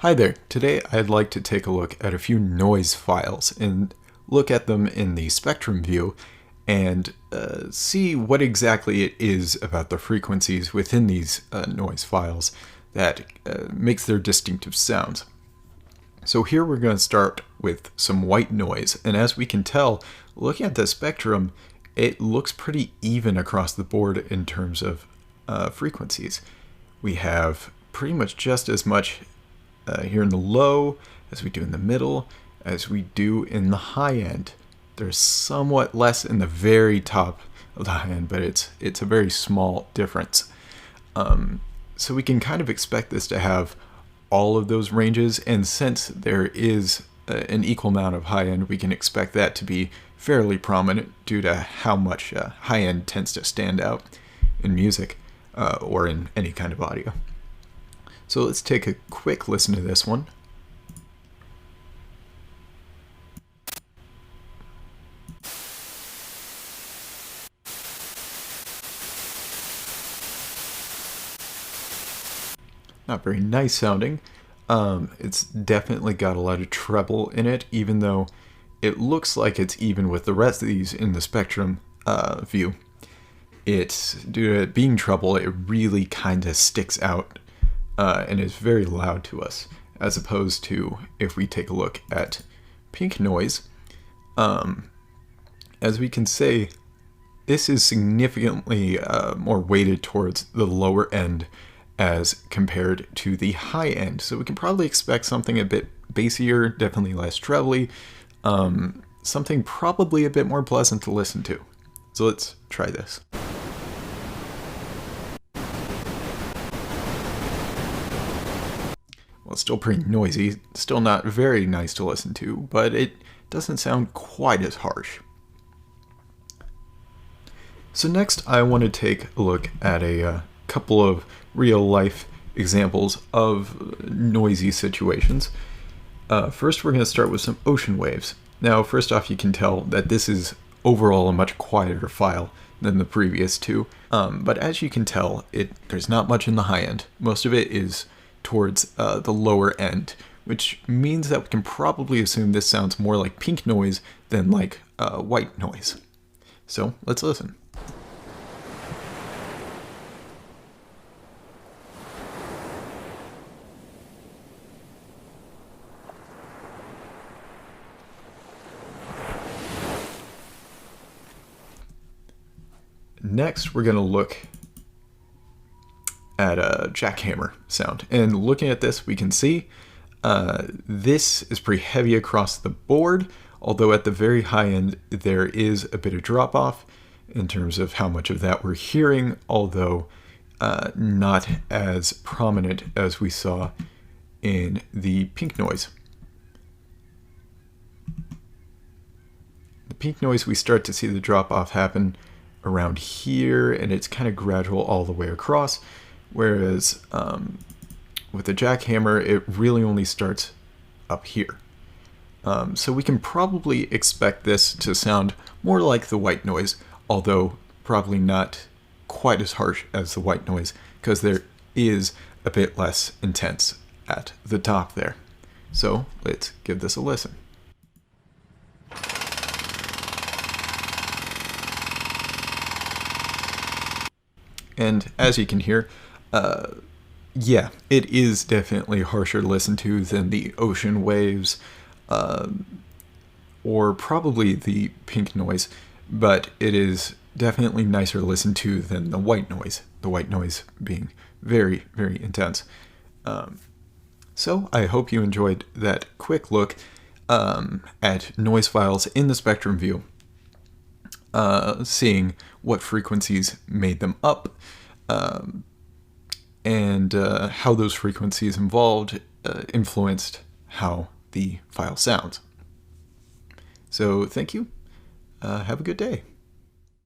Hi there. Today I'd like to take a look at a few noise files and look at them in the spectrum view and see what exactly it is about the frequencies within these noise files that makes their distinctive sounds. So here we're going to start with some white noise, and as we can tell, looking at the spectrum, it looks pretty even across the board in terms of frequencies. We have pretty much just as much here in the low as we do in the middle as we do in the high end. There's somewhat less in the very top of the high end, but it's a very small difference. So we can kind of expect this to have all of those ranges, and since there is an equal amount of high end, we can expect that to be fairly prominent due to how much high end tends to stand out in music or in any kind of audio. So let's take a quick listen to this one. Not very nice sounding. It's definitely got a lot of treble in it, even though it looks like it's even with the rest of these in the spectrum view. It's due to it being treble, it really kind of sticks out and is very loud to us, as opposed to if we take a look at pink noise. As we can say, this is significantly more weighted towards the lower end as compared to the high end. So we can probably expect something a bit bassier, definitely less trebly, something probably a bit more pleasant to listen to. So let's try this. Well, it's still pretty noisy, still not very nice to listen to, but it doesn't sound quite as harsh. So next I want to take a look at a couple of real-life examples of noisy situations. First, we're going to start with some ocean waves. Now, first off, you can tell that this is overall a much quieter file than the previous two, but as you can tell, there's not much in the high end. Most of it is towards the lower end, which means that we can probably assume this sounds more like pink noise than like white noise. So let's listen. Next, we're going to look at a jackhammer sound. And looking at this, we can see this is pretty heavy across the board, although at the very high end, there is a bit of drop off in terms of how much of that we're hearing, although not as prominent as we saw in the pink noise. The pink noise, we start to see the drop off happen around here, and it's kind of gradual all the way across, whereas with the jackhammer, it really only starts up here. So we can probably expect this to sound more like the white noise, although probably not quite as harsh as the white noise, because there is a bit less intense at the top there. So let's give this a listen. And as you can hear, yeah, it is definitely harsher to listen to than the ocean waves, or probably the pink noise, but it is definitely nicer to listen to than the white noise being very, very intense. So I hope you enjoyed that quick look at noise files in the spectrum view. Seeing what frequencies made them up, and how those frequencies involved influenced how the file sounds. So thank you. Have a good day.